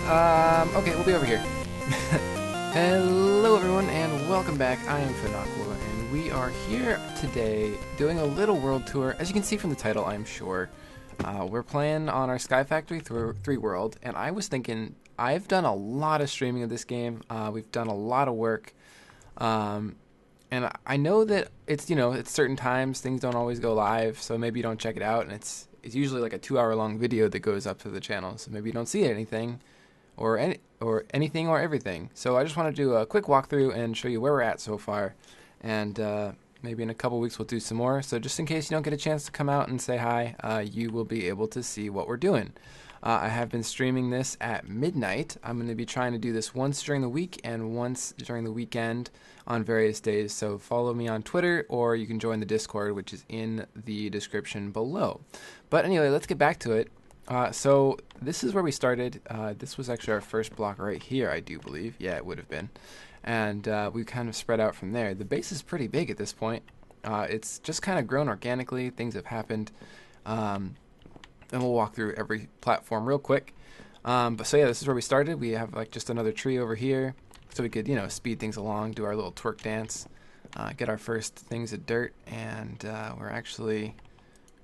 Okay, we'll be over here. Hello everyone and welcome back. I am Fenaqua and we are here today doing a little world tour. As you can see from the title, I'm sure. We're playing on our Skyfactory 3 world, and I was thinking, I've done a lot of streaming of this game. We've done a lot of work. And I know that it's, it's certain times, things don't always go live, so maybe you don't check it out, and it's usually like a 2-hour long video that goes up to the channel, so maybe you don't see anything. Or anything or everything. So I just want to do a quick walkthrough and show you where we're at so far, and maybe in a couple weeks we'll do some more. So just in case you don't get a chance to come out and say hi, you will be able to see what we're doing. I have been streaming this at midnight. I'm going to be trying to do this once during the week and once during the weekend on various days. So follow me on Twitter, or you can join the Discord, which is in the description below. But anyway, let's get back to it. So this is where we started. This was actually our first block right here, I do believe. Yeah, it would have been. And we kind of spread out from there. The base is pretty big at this point. It's just kind of grown organically. Things have happened. And we'll walk through every platform real quick. So yeah, this is where we started. We have like just another tree over here, so we could, speed things along, do our little twerk dance, get our first things of dirt, and we're actually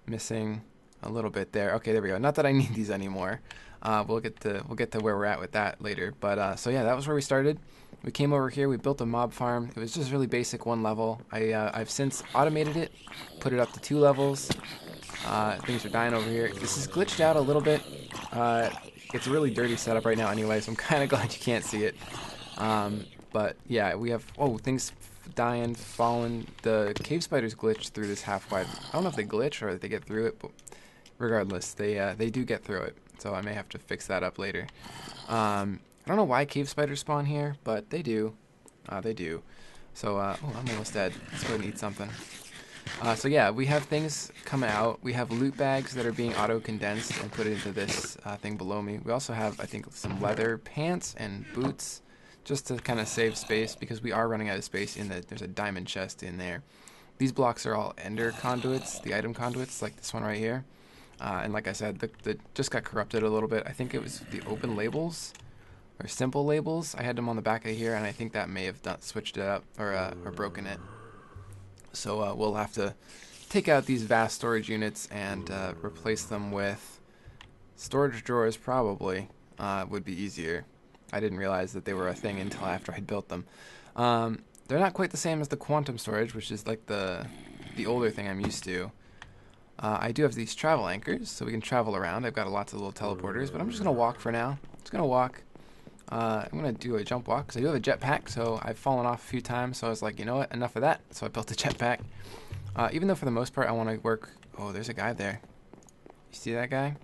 missing a little bit there. Okay, there we go. Not that I need these anymore. We'll get to where we're at with that later. But so yeah, that was where we started. We came over here. We built a mob farm. It was just really basic, 1 level. I've since automated it, put it up to 2 levels. Things are dying over here. This is glitched out a little bit. It's a really dirty setup right now anyway, so I'm kind of glad you can't see it. But yeah, we have things dying, falling. The cave spiders glitch through this half wide. I don't know if they glitch or if they get through it, but regardless, they do get through it, so I may have to fix that up later. I don't know why cave spiders spawn here, but they do. They do. So, I'm almost dead. Let's go ahead and eat something. So yeah, we have things coming out. We have loot bags that are being auto-condensed and put into this thing below me. We also have, I think, some leather pants and boots, just to kind of save space, because we are running out of space. There's a diamond chest in there. These blocks are all ender conduits, the item conduits, like this one right here. And like I said, the just got corrupted a little bit. I think it was the open labels or simple labels. I had them on the back of here, and I think that may have switched it up or broken it. So we'll have to take out these vast storage units and replace them with storage drawers. Probably would be easier. I didn't realize that they were a thing until after I'd built them. They're not quite the same as the quantum storage, which is like the older thing I'm used to. I do have these travel anchors, so we can travel around. I've got lots of little teleporters, but I'm just going to walk for now. Just going to walk. I'm going to do a jump walk, because I do have a jetpack, so I've fallen off a few times, so I was like, you know what, enough of that. So I built a jetpack. Even though for the most part I want to work... Oh, there's a guy there. You see that guy?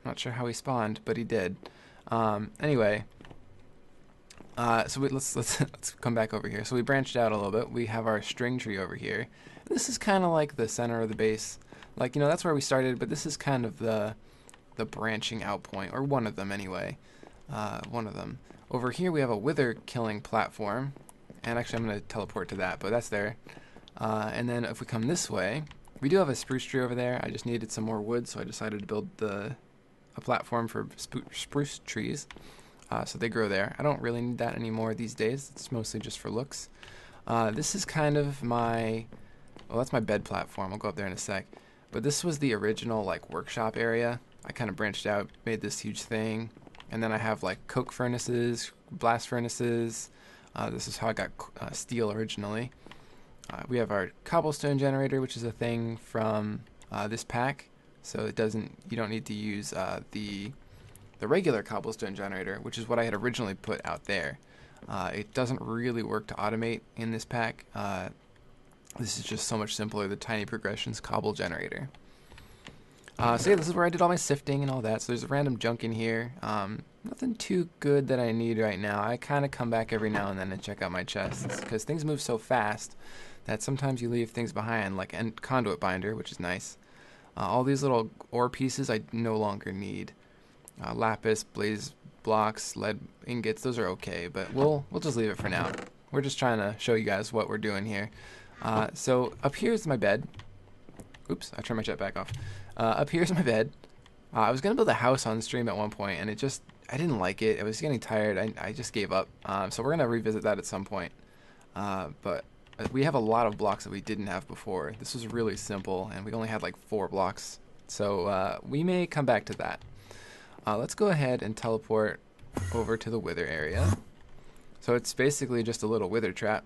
Not sure how he spawned, but he did. Anyway, so let's come back over here. So we branched out a little bit. We have our string tree over here. This is kind of like the center of the base. Like, that's where we started, but this is kind of the branching out point, or one of them anyway. One of them. Over here we have a wither killing platform, and actually I'm going to teleport to that, but that's there. And then if we come this way, we do have a spruce tree over there. I just needed some more wood, so I decided to build a platform for spruce trees. So they grow there. I don't really need that anymore these days. It's mostly just for looks. This is kind of my... Well, that's my bed platform. I'll go up there in a sec. But this was the original, like, workshop area. I kind of branched out, made this huge thing. And then I have, like, coke furnaces, blast furnaces. This is how I got steel originally. We have our Cobblestone Generator, which is a thing from this pack. So you don't need to use the regular Cobblestone Generator, which is what I had originally put out there. It doesn't really work to automate in this pack. This is just so much simpler, the Tiny Progressions Cobble Generator. So yeah, this is where I did all my sifting and all that. So there's random junk in here. Nothing too good that I need right now. I kind of come back every now and then and check out my chests, because things move so fast that sometimes you leave things behind, like a conduit binder, which is nice. All these little ore pieces I no longer need. Lapis, blaze blocks, lead ingots, those are okay, but we'll just leave it for now. We're just trying to show you guys what we're doing here. So up here is my bed. Oops, I turned my jetpack off. Up here's my bed. I was going to build a house on stream at one point, and I didn't like it. I was getting tired. I just gave up. So we're gonna revisit that at some point. But we have a lot of blocks that we didn't have before. This was really simple, and we only had like 4 blocks. So we may come back to that. Let's go ahead and teleport over to the wither area. So it's basically just a little wither trap.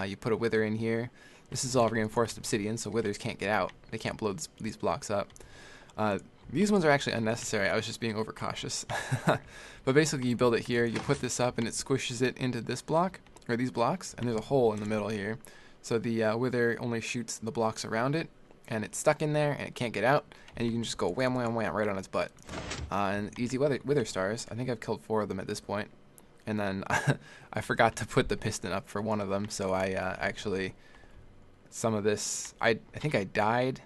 You put a wither in here. This is all reinforced obsidian, so withers can't get out. They can't blow these blocks up. These ones are actually unnecessary. I was just being overcautious. But basically you build it here, you put this up, and it squishes it into this block, or these blocks, and there's a hole in the middle here. So the wither only shoots the blocks around it, and it's stuck in there, and it can't get out, and you can just go wham, wham, wham right on its butt. And easy wither stars. I think I've killed 4 of them at this point. And then I forgot to put the piston up for one of them, so I actually, some of this, I think I died,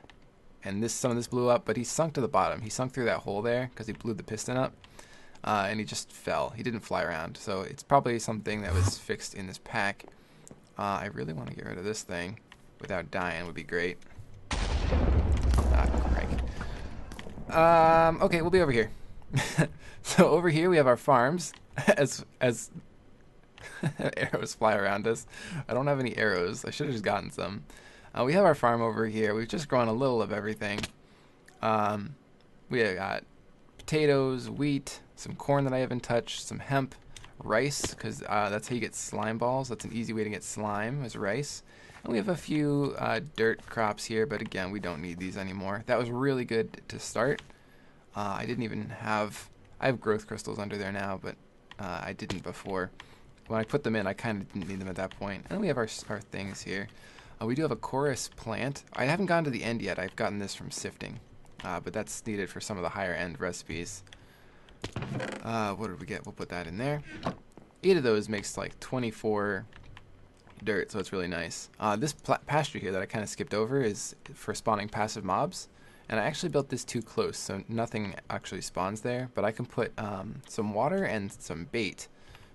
and some of this blew up, but he sunk to the bottom. He sunk through that hole there because he blew the piston up, and he just fell. He didn't fly around, so it's probably something that was fixed in this pack. I really want to get rid of this thing without dying. Would be great. Okay, we'll be over here. So over here we have our farms. as arrows fly around us. I don't have any arrows. I should have just gotten some. We have our farm over here. We've just grown a little of everything. We have got potatoes, wheat, some corn that I haven't touched, some hemp, rice, because that's how you get slime balls. That's an easy way to get slime, is rice. And we have a few dirt crops here, but again, we don't need these anymore. That was really good to start. I didn't even have... I have growth crystals under there now, but I didn't before. When I put them in, I kind of didn't need them at that point. And we have our things here. We do have a chorus plant. I haven't gotten to the end yet. I've gotten this from sifting, but that's needed for some of the higher end recipes. What did we get? We'll put that in there. 8 of those makes like 24 dirt, so it's really nice. This pasture here that I kind of skipped over is for spawning passive mobs. And I actually built this too close, so nothing actually spawns there. But I can put some water and some bait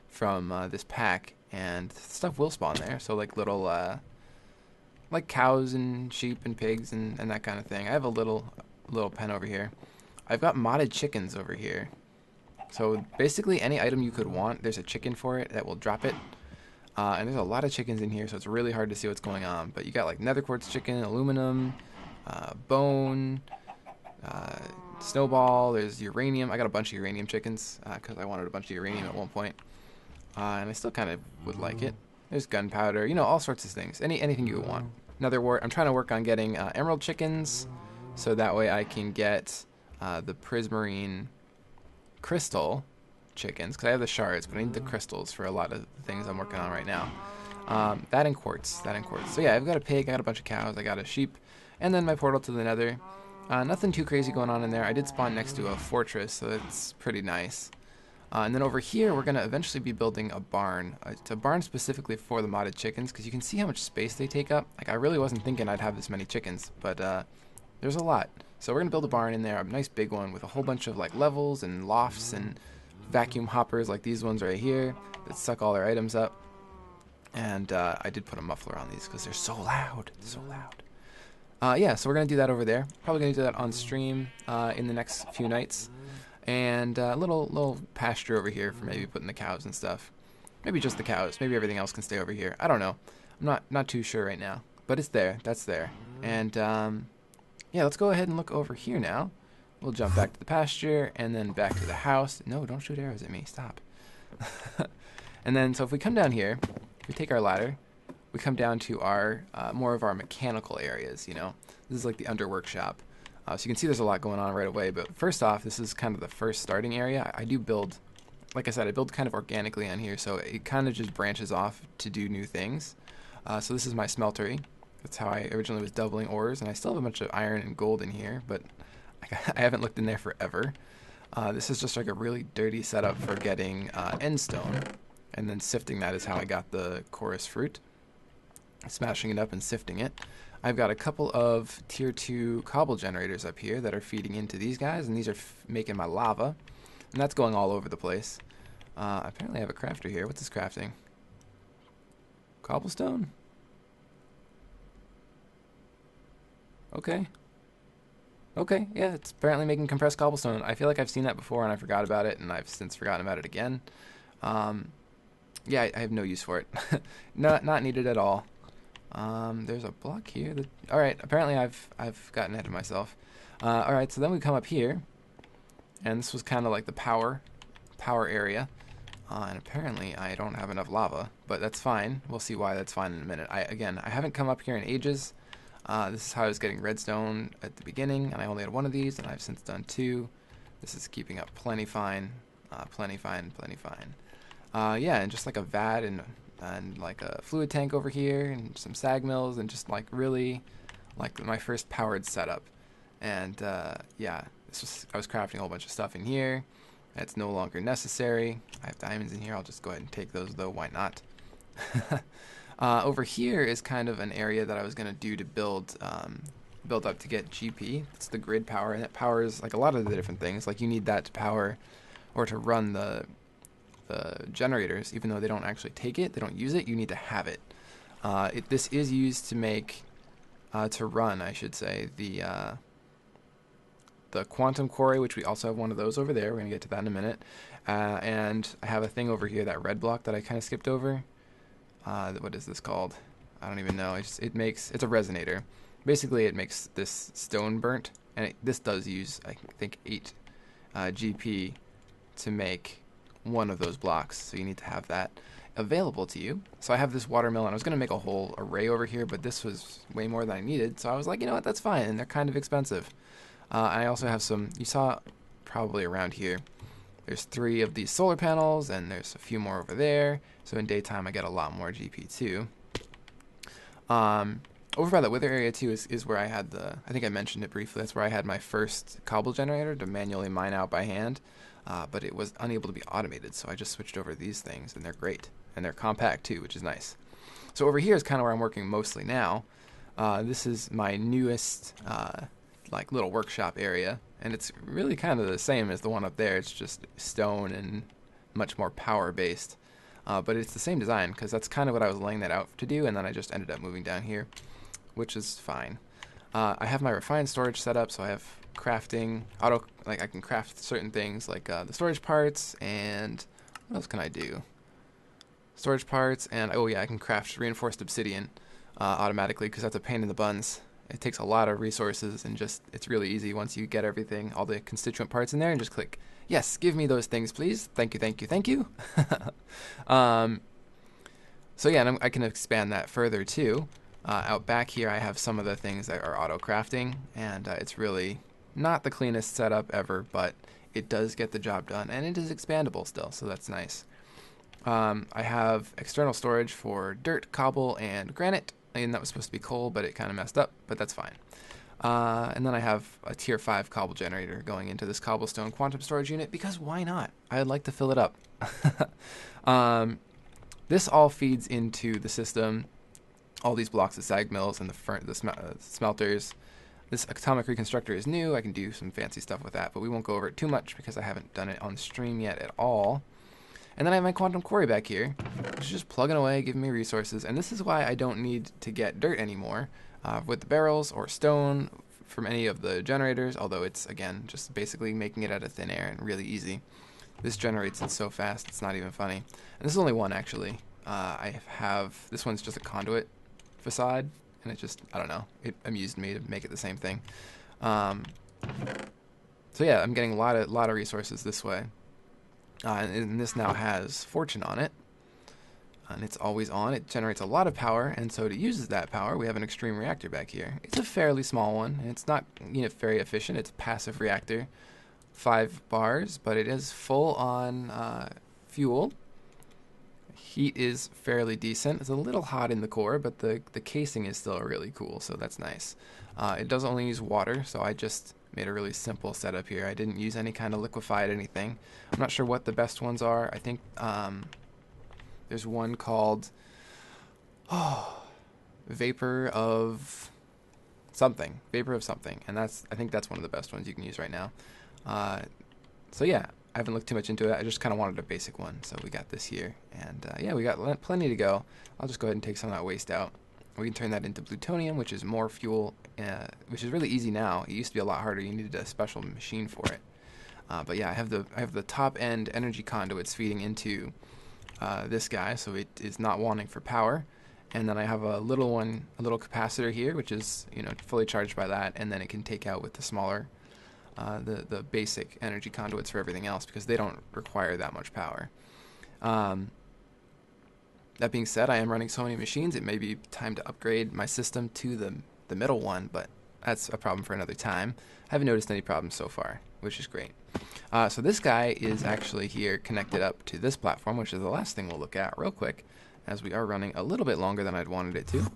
from this pack, and stuff will spawn there. So like little, like cows and sheep and pigs and that kind of thing. I have a little pen over here. I've got modded chickens over here. So basically any item you could want, there's a chicken for it that will drop it. And there's a lot of chickens in here, so it's really hard to see what's going on. But you got like nether quartz chicken, aluminum, bone, snowball, there's uranium. I got a bunch of uranium chickens because I wanted a bunch of uranium at one point. And I still kind of would like it. There's gunpowder, you know, all sorts of things. Anything you would want. I'm trying to work on getting emerald chickens, so that way I can get the prismarine crystal chickens, because I have the shards, but I need the crystals for a lot of the things I'm working on right now. That and quartz. So yeah, I've got a pig, I got a bunch of cows, I got a sheep, and then my portal to the nether. Nothing too crazy going on in there. I did spawn next to a fortress, so it's pretty nice. And then over here, we're going to eventually be building a barn. It's a barn specifically for the modded chickens, because you can see how much space they take up. Like, I really wasn't thinking I'd have this many chickens, but there's a lot. So we're going to build a barn in there, a nice big one with a whole bunch of like levels and lofts and vacuum hoppers like these ones right here that suck all their items up. And I did put a muffler on these because they're so loud. Yeah, so we're going to do that over there. Probably going to do that on stream in the next few nights. And a little pasture over here for maybe putting the cows and stuff. Maybe just the cows. Maybe everything else can stay over here. I don't know. I'm not too sure right now. But it's there. That's there. And yeah, let's go ahead and look over here now. We'll jump back to the pasture and then back to the house. No, don't shoot arrows at me. Stop. And then, so if we come down here, if we take our ladder, we come down to our more of our mechanical areas, you know. This is like the under workshop. So you can see there's a lot going on right away, but first off, this is kind of the first starting area. I do build, like I said, I build kind of organically on here, so it kind of just branches off to do new things. So this is my smeltery. That's how I originally was doubling ores, and I still have a bunch of iron and gold in here, but I haven't looked in there forever. This is just like a really dirty setup for getting end stone, and then sifting that is how I got the chorus fruit. Smashing it up and sifting it. I've got a couple of tier 2 cobble generators up here that are feeding into these guys, and these are making my lava, and that's going all over the place. Apparently I have a crafter here. What's this crafting? Cobblestone? Okay. Okay, yeah, it's apparently making compressed cobblestone. I feel like I've seen that before and I forgot about it, and I've since forgotten about it again. Um, yeah, I have no use for it. Not needed at all. There's a block here. All right, apparently I've gotten ahead of myself. All right, so then we come up here, and this was kind of like the power area. And apparently I don't have enough lava, but that's fine. We'll see why that's fine in a minute. I haven't come up here in ages. This is how I was getting redstone at the beginning, and I only had one of these, and I've since done two. This is keeping up plenty fine. Plenty fine. Yeah, and just like a vat and like a fluid tank over here, and some sag mills, and just like really like my first powered setup. And yeah, I was crafting a whole bunch of stuff in here. It's no longer necessary. I have diamonds in here. I'll just go ahead and take those, though. Why not? Over here is kind of an area that I was going to do to build up to get GP. It's the grid power, and it powers like a lot of the different things. Like you need that to power or to run the generators, even though they don't actually take it. They don't use it. You need to have it. This is used to make to run, I should say, the quantum quarry, which we also have one of those over there. We're going to get to that in a minute. And I have a thing over here, that red block that I kind of skipped over. What is this called? I don't even know. It's a resonator. Basically, it makes this stone burnt. And this does use, I think, 8 GP to make one of those blocks. So you need to have that available to you. So I have this watermelon. I was going to make a whole array over here, but this was way more than I needed. So I was like, you know what, that's fine. And they're kind of expensive. I also have some, you saw probably around here, there's 3 of these solar panels, and there's a few more over there. So in daytime, I get a lot more GP too. Over by the wither area too is where I had I think I mentioned it briefly, that's where I had my first cobble generator to manually mine out by hand. But it was unable to be automated, so I just switched over to these things, and they're great. And they're compact too, which is nice. So over here is kind of where I'm working mostly now. This is my newest like little workshop area, and it's really kind of the same as the one up there. It's just stone and much more power based, but it's the same design because that's kind of what I was laying that out to do, and then I just ended up moving down here, which is fine. I have my refined storage set up, so I have crafting I can craft certain things like the storage parts, and what else can I do? Storage parts, and oh yeah, I can craft reinforced obsidian automatically because that's a pain in the buns. It takes a lot of resources, and it's really easy once you get everything, all the constituent parts in there, and just click, yes, give me those things, please. Thank you. So yeah, and I can expand that further too. Out back here, I have some of the things that are auto crafting, and it's really not the cleanest setup ever, but it does get the job done, and it is expandable still, so that's nice. I have external storage for dirt, cobble, and granite. And that was supposed to be coal, but it kind of messed up, but that's fine. And then I have a tier 5 cobble generator going into this cobblestone quantum storage unit, because why not? I'd like to fill it up. This all feeds into the system, all these blocks of sag mills and the smelters. This atomic reconstructor is new. I can do some fancy stuff with that, but we won't go over it too much because I haven't done it on stream yet at all. And then I have my quantum quarry back here, which is just plugging away, giving me resources. And this is why I don't need to get dirt anymore with the barrels or stone from any of the generators, although it's, again, just basically making it out of thin air and really easy. This generates it so fast, it's not even funny. And this is only one, actually. This one's just a conduit facade, and it just, I don't know, it amused me to make it the same thing. So yeah, I'm getting a lot of resources this way. And this now has fortune on it, and it's always on. It generates a lot of power, and so it uses that power. We have an extreme reactor back here. It's a fairly small one, and it's not very efficient. It's a passive reactor, 5 bars, but it is full on fuel. Heat is fairly decent. It's a little hot in the core, but the casing is still really cool, so that's nice. It does only use water, so I just made a really simple setup here. I didn't use any kind of liquefied anything. I'm not sure what the best ones are. I think there's one called Vapor of something, and I think that's one of the best ones you can use right now. So yeah, I haven't looked too much into it. I just kind of wanted a basic one, so we got this here, and yeah, we got plenty to go. I'll just go ahead and take some of that waste out. We can turn that into plutonium, which is more fuel, which is really easy now. It used to be a lot harder. You needed a special machine for it. But yeah, I have the top end energy conduits feeding into this guy, so it is not wanting for power. And then I have a little capacitor here, which is fully charged by that, and then it can take out with the smaller, the basic energy conduits for everything else because they don't require that much power. That being said, I am running so many machines, it may be time to upgrade my system to the middle one, but that's a problem for another time. I haven't noticed any problems so far, which is great. So this guy is actually here connected up to this platform, which is the last thing we'll look at real quick, as we are running a little bit longer than I'd wanted it to.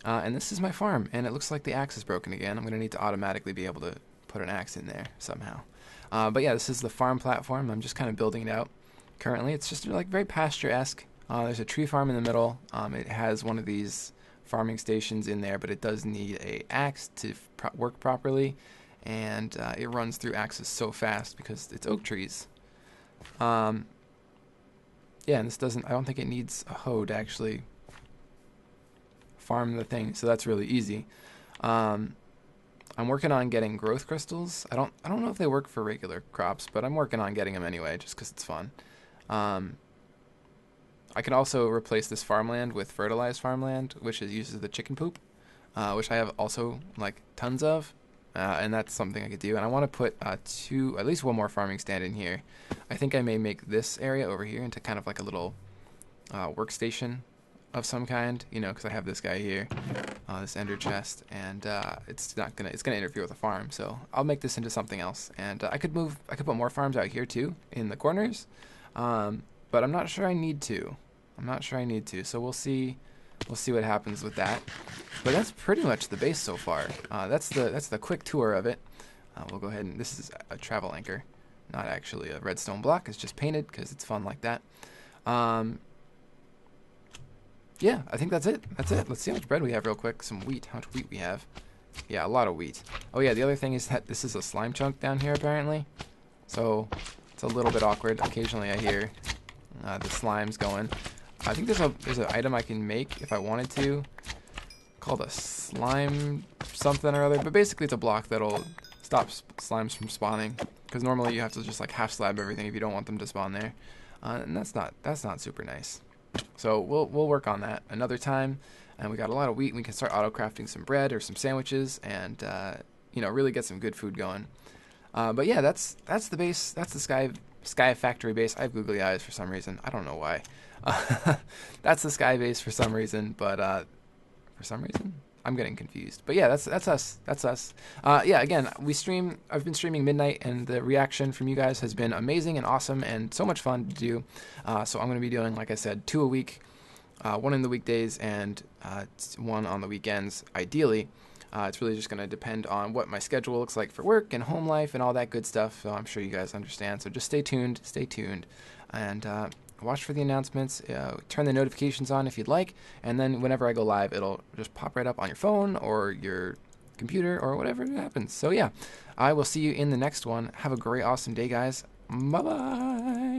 And this is my farm, and it looks like the axe is broken again. I'm going to need to automatically be able to put an axe in there somehow. But yeah, this is the farm platform. I'm just kind of building it out currently. It's just like very pasture-esque. There's a tree farm in the middle. It has one of these farming stations in there, but it does need a axe to work properly, and it runs through axes so fast because it's oak trees. Yeah, and this doesn't, I don't think it needs a hoe to actually farm the thing, so that's really easy. I'm working on getting growth crystals. I don't know if they work for regular crops, but I'm working on getting them anyway, just because it's fun. I can also replace this farmland with fertilized farmland, which uses the chicken poop, which I have also like tons of, and that's something I could do. And I want to put at least one more farming stand in here. I think I may make this area over here into kind of like a little workstation of some kind, because I have this guy here, this ender chest, and it's gonna interfere with the farm. So I'll make this into something else, and I could put more farms out here too in the corners. But I'm not sure I need to. So we'll see what happens with that. But that's pretty much the base so far. That's the quick tour of it. We'll go ahead and this is a travel anchor, not actually a redstone block. It's just painted because it's fun like that. Yeah, I think that's it. Let's see how much bread we have real quick. Some wheat. How much wheat we have? Yeah, a lot of wheat. Oh yeah, the other thing is that this is a slime chunk down here apparently. So it's a little bit awkward. Occasionally I hear the slimes going. I think there's an item I can make if I wanted to, called a slime something or other. But basically it's a block that'll stop slimes from spawning. Because normally you have to just like half slab everything if you don't want them to spawn there. And that's not super nice. So we'll work on that another time. And we got a lot of wheat. And we can start auto crafting some bread or some sandwiches, and really get some good food going. But yeah, that's the base. That's the Skyfactory base. I have googly eyes for some reason. I don't know why. That's the sky base for some reason, but for some reason I'm getting confused. But yeah, that's us. Yeah, again, I've been streaming midnight, and the reaction from you guys has been amazing and awesome and so much fun to do. So I'm going to be doing, like I said, 2 a week, one in the weekdays and one on the weekends, ideally. It's really just going to depend on what my schedule looks like for work and home life and all that good stuff. So I'm sure you guys understand. So just stay tuned, and watch for the announcements. Turn the notifications on if you'd like, and then whenever I go live, it'll just pop right up on your phone or your computer or whatever happens. So yeah, I will see you in the next one. Have a great, awesome day, guys. Bye-bye.